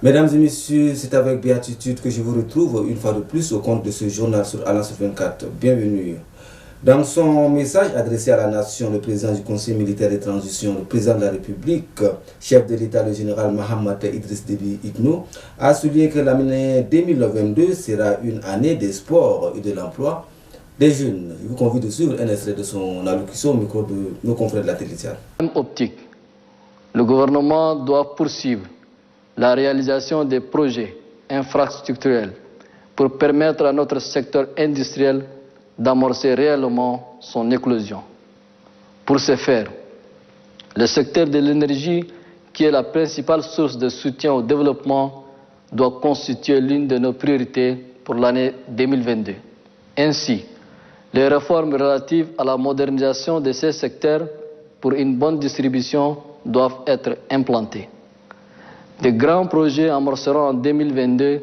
Mesdames et messieurs, c'est avec béatitude que je vous retrouve une fois de plus au compte de ce journal sur Alliance 24. Bienvenue. Dans son message adressé à la nation, le président du Conseil militaire de transition, le président de la République, chef de l'État, le général Mahamat Idriss Déby Itno, a souligné que l'année 2022 sera une année des sports et de l'emploi des jeunes. Je vous convie de suivre un extrait de son allocution au micro de nos confrères de la télévision. Même optique, le gouvernement doit poursuivre la réalisation des projets infrastructurels pour permettre à notre secteur industriel d'amorcer réellement son éclosion. Pour ce faire, le secteur de l'énergie, qui est la principale source de soutien au développement, doit constituer l'une de nos priorités pour l'année 2022. Ainsi, les réformes relatives à la modernisation de ces secteurs pour une bonne distribution doivent être implantées. De grands projets amorceront en 2022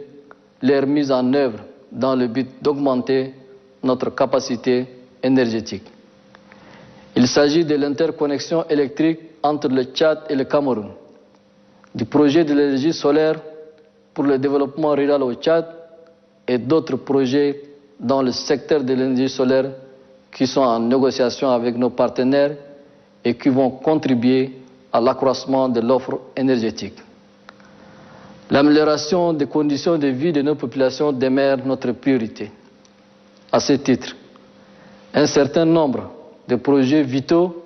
leur mise en œuvre dans le but d'augmenter notre capacité énergétique. Il s'agit de l'interconnexion électrique entre le Tchad et le Cameroun, du projet de l'énergie solaire pour le développement rural au Tchad et d'autres projets dans le secteur de l'énergie solaire qui sont en négociation avec nos partenaires et qui vont contribuer à l'accroissement de l'offre énergétique. L'amélioration des conditions de vie de nos populations demeure notre priorité. À ce titre, un certain nombre de projets vitaux,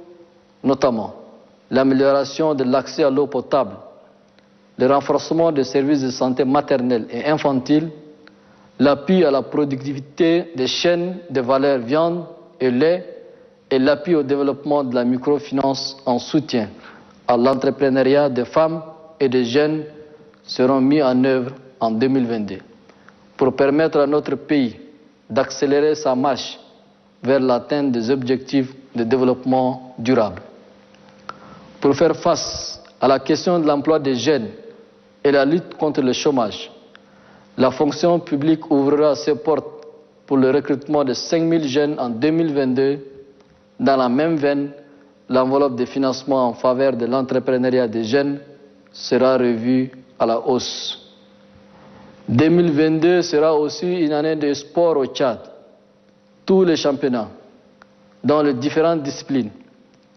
notamment l'amélioration de l'accès à l'eau potable, le renforcement des services de santé maternelle et infantile, l'appui à la productivité des chaînes de valeur viande et lait et l'appui au développement de la microfinance en soutien à l'entrepreneuriat des femmes et des jeunes seront mis en œuvre en 2022 pour permettre à notre pays d'accélérer sa marche vers l'atteinte des objectifs de développement durable. Pour faire face à la question de l'emploi des jeunes et la lutte contre le chômage, la fonction publique ouvrira ses portes pour le recrutement de 5 000 jeunes en 2022. Dans la même veine, l'enveloppe de financement en faveur de l'entrepreneuriat des jeunes sera revue à la hausse. 2022 sera aussi une année de sport au Tchad. Tous les championnats, dans les différentes disciplines,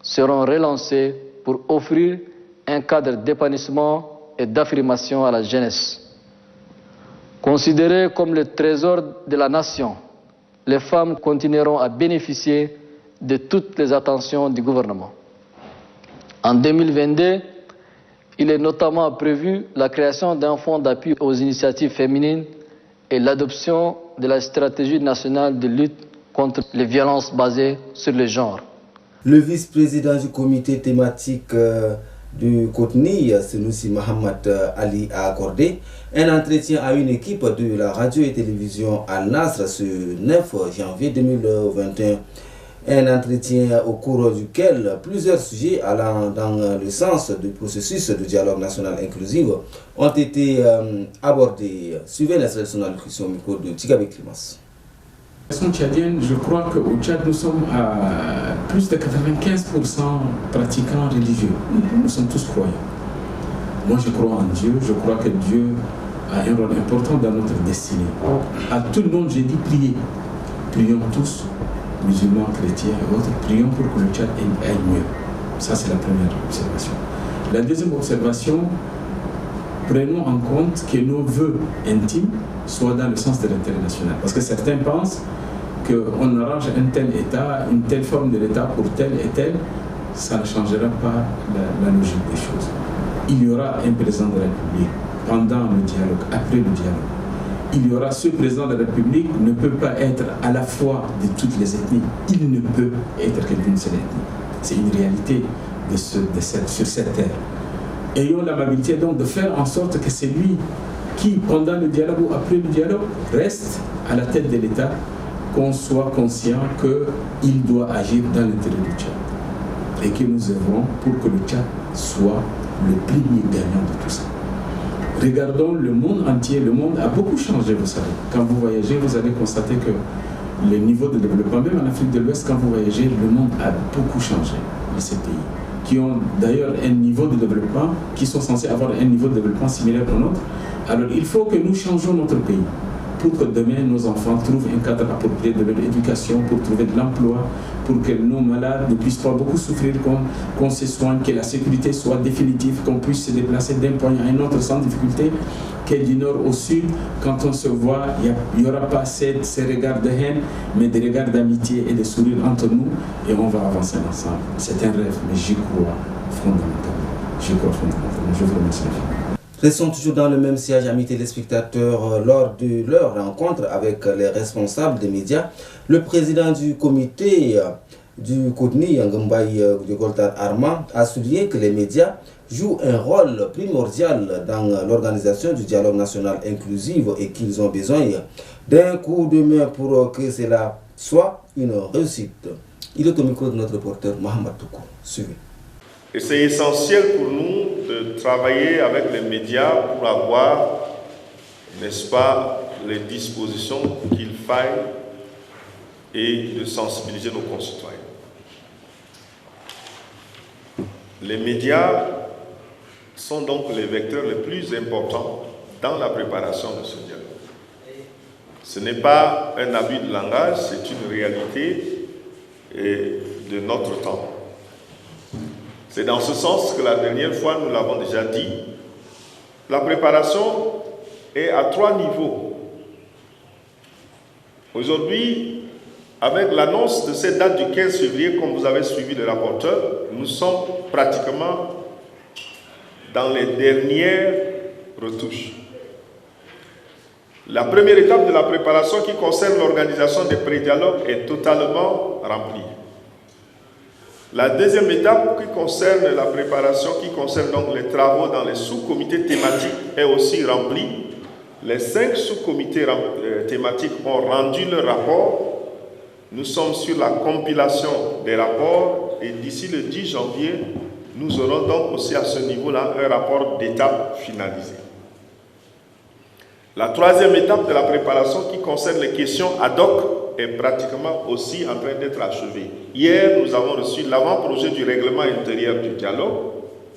seront relancés pour offrir un cadre d'épanouissement et d'affirmation à la jeunesse. Considérées comme le trésor de la nation, les femmes continueront à bénéficier de toutes les attentions du gouvernement. En 2022, il est notamment prévu la création d'un fonds d'appui aux initiatives féminines et l'adoption de la stratégie nationale de lutte contre les violences basées sur le genre. Le vice-président du comité thématique du Kotni, Senoussi Mahamat Ali, a accordé un entretien à une équipe de la radio et télévision Al-Nasr ce 9 janvier 2021. Un entretien au cours duquel plusieurs sujets allant dans le sens du processus de dialogue national inclusif ont été abordés. Suivez l'extrait de son allocution au micro de Tigabé Klimas. La question tchadienne, je crois qu'au Tchad, nous sommes à plus de 95% pratiquants religieux. Nous sommes tous croyants. Moi, je crois en Dieu. Je crois que Dieu a un rôle important dans notre destinée. À tout le monde, j'ai dit priez. Prions tous, musulmans, chrétiens et autres, prions pour que le Tchad aille mieux. Ça, c'est la première observation. La deuxième observation, prenons en compte que nos vœux intimes soient dans le sens de l'intérêt national. Parce que certains pensent qu'on arrange un tel État, une telle forme de l'État pour tel et tel, ça ne changera pas la logique des choses. Il y aura un président de la République pendant le dialogue, après le dialogue. Il y aura ce président de la République ne peut pas être à la fois de toutes les ethnies. Il ne peut être que d'une seule ethnie. C'est une réalité sur cette terre. Ayons l'amabilité donc de faire en sorte que c'est lui qui, pendant le dialogue ou après le dialogue, reste à la tête de l'État, qu'on soit conscient qu'il doit agir dans l'intérêt du Tchad. Et que nous œuvrons pour que le Tchad soit le premier gagnant de tout ça. Regardons le monde entier, le monde a beaucoup changé, vous savez. Quand vous voyagez, vous allez constater que le niveau de développement, même en Afrique de l'Ouest, quand vous voyagez, le monde a beaucoup changé de ces pays. qui ont d'ailleurs un niveau de développement, qui sont censés avoir un niveau de développement similaire au nôtre. Alors il faut que nous changeons notre pays pour que demain nos enfants trouvent un cadre approprié de leur éducation, pour trouver de l'emploi, pour que nos malades ne puissent pas beaucoup souffrir, qu'on se soigne, que la sécurité soit définitive, qu'on puisse se déplacer d'un point à un autre sans difficulté, que du nord au sud, quand on se voit, il n'y aura pas ces regards de haine, mais des regards d'amitié et de sourires entre nous, et on va avancer ensemble. C'est un rêve, mais j'y crois fondamentalement. J'y crois fondamentalement. Je vous remercie. Restons toujours dans le même siège, amis téléspectateurs, lors de leur rencontre avec les responsables des médias. Le président du comité du Kotni, Ngombaye de Goltar Arma, a souligné que les médias jouent un rôle primordial dans l'organisation du dialogue national inclusif et qu'ils ont besoin d'un coup de main pour que cela soit une réussite. Il est au micro de notre reporter Mohamed Toukou. Suivez. Et c'est essentiel pour nous de travailler avec les médias pour avoir, n'est-ce pas, les dispositions qu'il faille et de sensibiliser nos concitoyens. Les médias sont donc les vecteurs les plus importants dans la préparation de ce dialogue. Ce n'est pas un abus de langage, c'est une réalité de notre temps. C'est dans ce sens que la dernière fois, nous l'avons déjà dit, la préparation est à 3 niveaux. Aujourd'hui, avec l'annonce de cette date du 15 février, comme vous avez suivi le rapporteur, nous sommes pratiquement dans les dernières retouches. La première étape de la préparation qui concerne l'organisation des pré-dialogues est totalement remplie. La deuxième étape qui concerne la préparation, qui concerne donc les travaux dans les sous-comités thématiques est aussi remplie. Les 5 sous-comités thématiques ont rendu leur rapport. Nous sommes sur la compilation des rapports et d'ici le 10 janvier, nous aurons donc aussi à ce niveau-là un rapport d'étape finalisé. La troisième étape de la préparation qui concerne les questions ad hoc est pratiquement aussi en train d'être achevée. Hier, nous avons reçu l'avant-projet du règlement intérieur du dialogue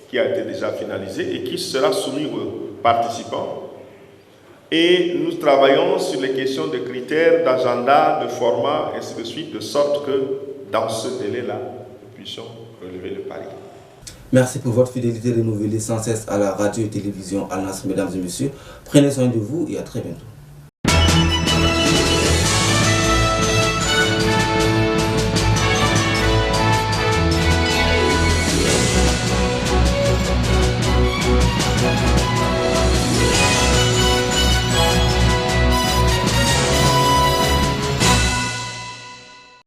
qui a été déjà finalisé et qui sera soumis aux participants. Et nous travaillons sur les questions de critères, d'agenda, de format, ainsi de suite, de sorte que dans ce délai-là, nous puissions relever le pari. Merci pour votre fidélité renouvelée sans cesse à la radio et télévision Al Nasr, mesdames et messieurs. Prenez soin de vous et à très bientôt.